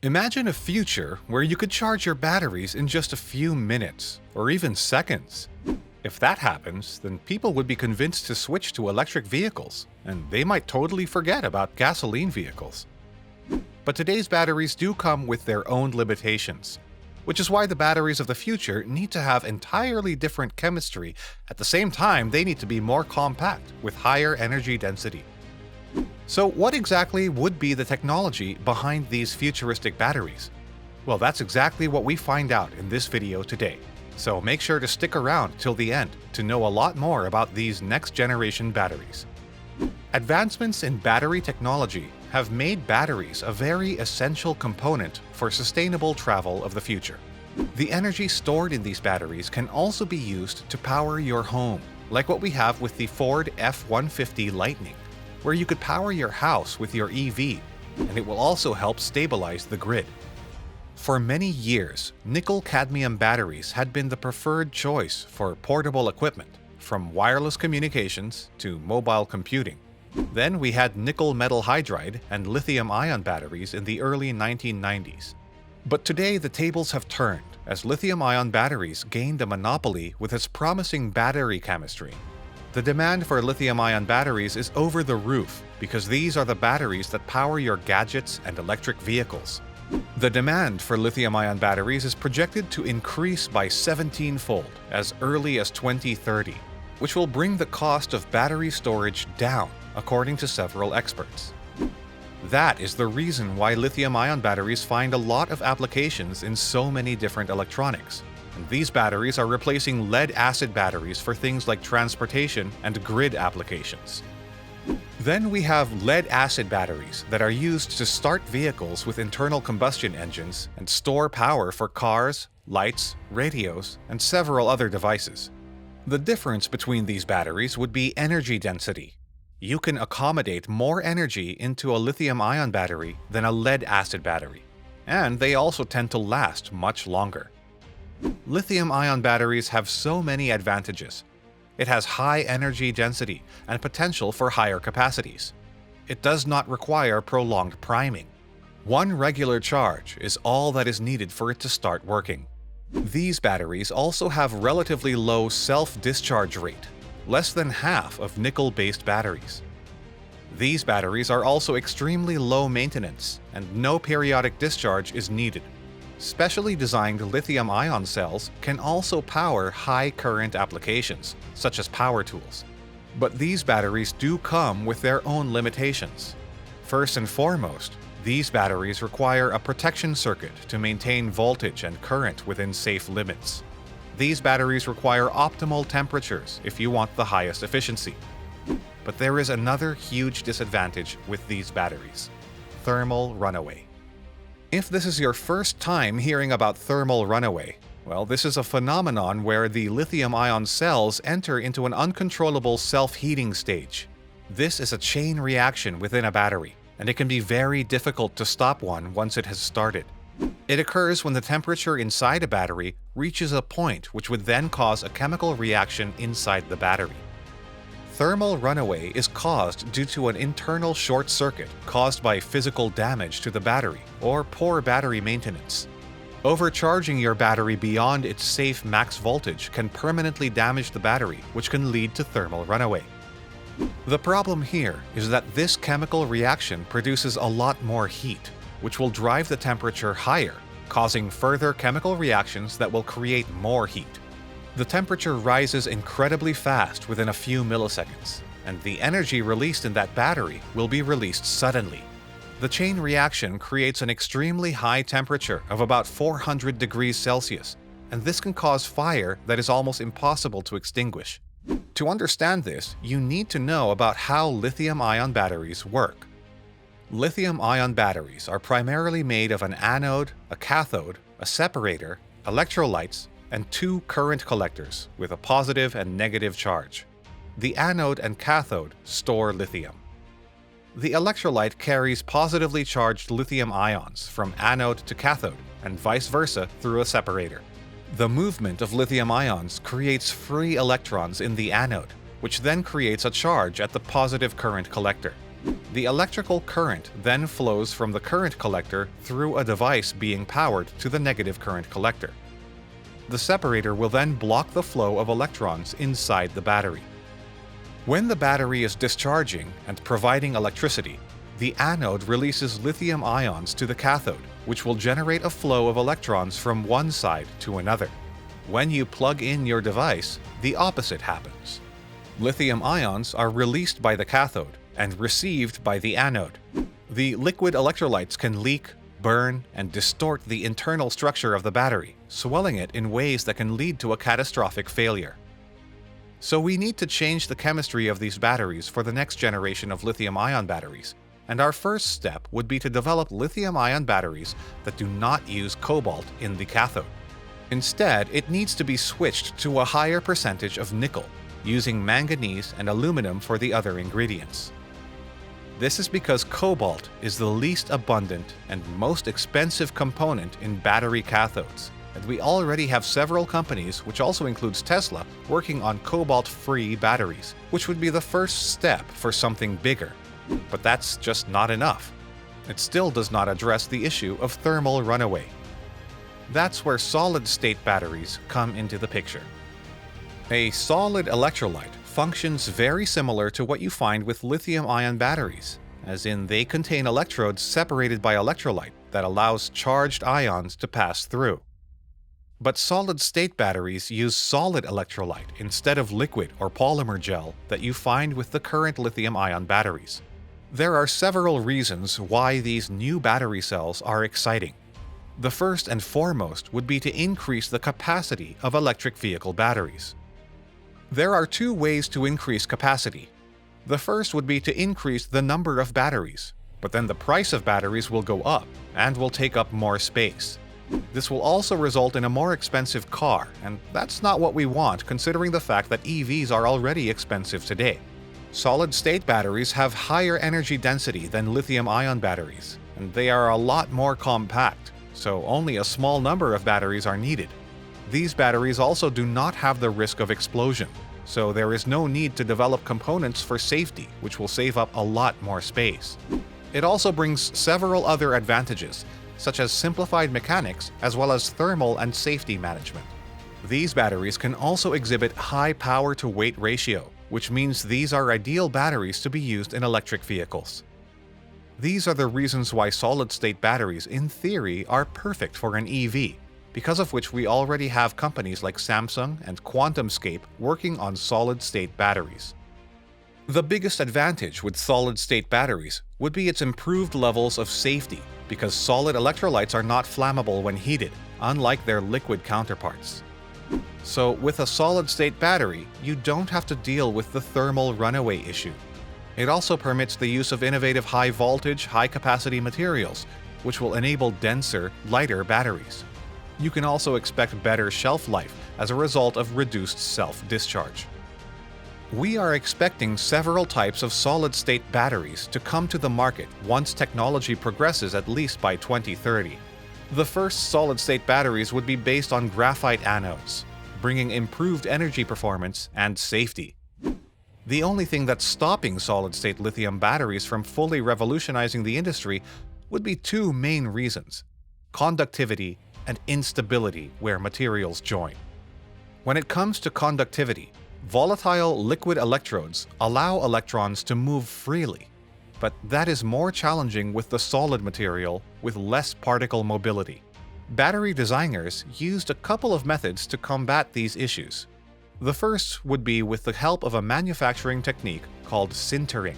Imagine a future where you could charge your batteries in just a few minutes, or even seconds. If that happens, then people would be convinced to switch to electric vehicles, and they might totally forget about gasoline vehicles. But today's batteries do come with their own limitations, which is why the batteries of the future need to have entirely different chemistry. At the same time, they need to be more compact, with higher energy density. So what exactly would be the technology behind these futuristic batteries? Well, that's exactly what we find out in this video today. So make sure to stick around till the end to know a lot more about these next-generation batteries. Advancements in battery technology have made batteries a very essential component for sustainable travel of the future. The energy stored in these batteries can also be used to power your home, like what we have with the Ford F-150 Lightning, where you could power your house with your EV, and it will also help stabilize the grid. For many years, nickel-cadmium batteries had been the preferred choice for portable equipment, from wireless communications to mobile computing. Then we had nickel metal hydride and lithium-ion batteries in the early 1990s. But today the tables have turned as lithium-ion batteries gained a monopoly with its promising battery chemistry. The demand for lithium-ion batteries is over the roof because these are the batteries that power your gadgets and electric vehicles. The demand for lithium-ion batteries is projected to increase by 17-fold as early as 2030, which will bring the cost of battery storage down, according to several experts. That is the reason why lithium-ion batteries find a lot of applications in so many different electronics. And these batteries are replacing lead-acid batteries for things like transportation and grid applications. Then we have lead-acid batteries that are used to start vehicles with internal combustion engines and store power for cars, lights, radios, and several other devices. The difference between these batteries would be energy density. You can accommodate more energy into a lithium-ion battery than a lead-acid battery, and they also tend to last much longer. Lithium-ion batteries have so many advantages. It has high energy density and potential for higher capacities. It does not require prolonged priming. One regular charge is all that is needed for it to start working. These batteries also have relatively low self-discharge rate, less than half of nickel-based batteries. These batteries are also extremely low maintenance, and no periodic discharge is needed. Specially designed lithium-ion cells can also power high-current applications, such as power tools. But these batteries do come with their own limitations. First and foremost, these batteries require a protection circuit to maintain voltage and current within safe limits. These batteries require optimal temperatures if you want the highest efficiency. But there is another huge disadvantage with these batteries: thermal runaway. If this is your first time hearing about thermal runaway, well, this is a phenomenon where the lithium-ion cells enter into an uncontrollable self-heating stage. This is a chain reaction within a battery, and it can be very difficult to stop one once it has started. It occurs when the temperature inside a battery reaches a point which would then cause a chemical reaction inside the battery. Thermal runaway is caused due to an internal short circuit caused by physical damage to the battery or poor battery maintenance. Overcharging your battery beyond its safe max voltage can permanently damage the battery, which can lead to thermal runaway. The problem here is that this chemical reaction produces a lot more heat, which will drive the temperature higher, causing further chemical reactions that will create more heat. The temperature rises incredibly fast within a few milliseconds, and the energy released in that battery will be released suddenly. The chain reaction creates an extremely high temperature of about 400 degrees Celsius, and this can cause fire that is almost impossible to extinguish. To understand this, you need to know about how lithium-ion batteries work. Lithium-ion batteries are primarily made of an anode, a cathode, a separator, electrolytes, and two current collectors with a positive and negative charge. The anode and cathode store lithium. The electrolyte carries positively charged lithium ions from anode to cathode and vice versa through a separator. The movement of lithium ions creates free electrons in the anode, which then creates a charge at the positive current collector. The electrical current then flows from the current collector through a device being powered to the negative current collector. The separator will then block the flow of electrons inside the battery. When the battery is discharging and providing electricity, the anode releases lithium ions to the cathode, which will generate a flow of electrons from one side to another. When you plug in your device, the opposite happens. Lithium ions are released by the cathode and received by the anode. The liquid electrolytes can leak, burn, and distort the internal structure of the battery, swelling it in ways that can lead to a catastrophic failure. So we need to change the chemistry of these batteries for the next generation of lithium-ion batteries, and our first step would be to develop lithium-ion batteries that do not use cobalt in the cathode. Instead, it needs to be switched to a higher percentage of nickel, using manganese and aluminum for the other ingredients. This is because cobalt is the least abundant and most expensive component in battery cathodes, and we already have several companies, which also includes Tesla, working on cobalt-free batteries, which would be the first step for something bigger. But that's just not enough. It still does not address the issue of thermal runaway. That's where solid-state batteries come into the picture. A solid electrolyte functions very similar to what you find with lithium-ion batteries, as in they contain electrodes separated by electrolyte that allows charged ions to pass through. But solid-state batteries use solid electrolyte instead of liquid or polymer gel that you find with the current lithium-ion batteries. There are several reasons why these new battery cells are exciting. The first and foremost would be to increase the capacity of electric vehicle batteries. There are two ways to increase capacity. The first would be to increase the number of batteries, but then the price of batteries will go up and will take up more space. This will also result in a more expensive car, and that's not what we want considering the fact that EVs are already expensive today. Solid-state batteries have higher energy density than lithium-ion batteries, and they are a lot more compact, so only a small number of batteries are needed. These batteries also do not have the risk of explosion, so there is no need to develop components for safety, which will save up a lot more space. It also brings several other advantages, such as simplified mechanics as well as thermal and safety management. These batteries can also exhibit high power-to-weight ratio, which means these are ideal batteries to be used in electric vehicles. These are the reasons why solid-state batteries, in theory, are perfect for an EV, because of which we already have companies like Samsung and QuantumScape working on solid-state batteries. The biggest advantage with solid-state batteries would be its improved levels of safety, because solid electrolytes are not flammable when heated, unlike their liquid counterparts. So with a solid-state battery, you don't have to deal with the thermal runaway issue. It also permits the use of innovative high-voltage, high-capacity materials, which will enable denser, lighter batteries. You can also expect better shelf life as a result of reduced self-discharge. We are expecting several types of solid-state batteries to come to the market once technology progresses at least by 2030. The first solid-state batteries would be based on graphite anodes, bringing improved energy performance and safety. The only thing that's stopping solid-state lithium batteries from fully revolutionizing the industry would be two main reasons: conductivity and instability where materials join. When it comes to conductivity, volatile liquid electrodes allow electrons to move freely, but that is more challenging with the solid material with less particle mobility. Battery designers used a couple of methods to combat these issues. The first would be with the help of a manufacturing technique called sintering.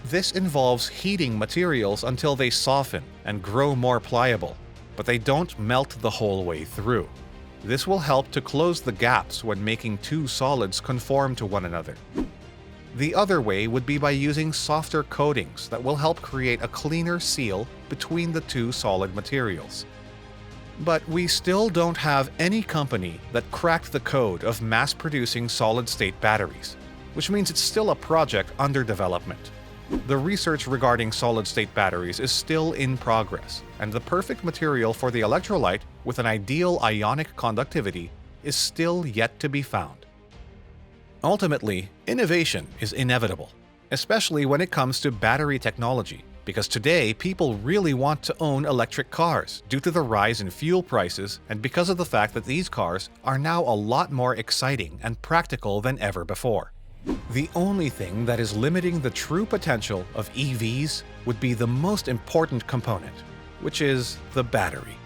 This involves heating materials until they soften and grow more pliable, but they don't melt the whole way through. This will help to close the gaps when making two solids conform to one another. The other way would be by using softer coatings that will help create a cleaner seal between the two solid materials. But we still don't have any company that cracked the code of mass-producing solid-state batteries, which means it's still a project under development. The research regarding solid-state batteries is still in progress, and the perfect material for the electrolyte with an ideal ionic conductivity is still yet to be found. Ultimately, innovation is inevitable, especially when it comes to battery technology, because today people really want to own electric cars due to the rise in fuel prices and because of the fact that these cars are now a lot more exciting and practical than ever before. The only thing that is limiting the true potential of EVs would be the most important component, which is the battery.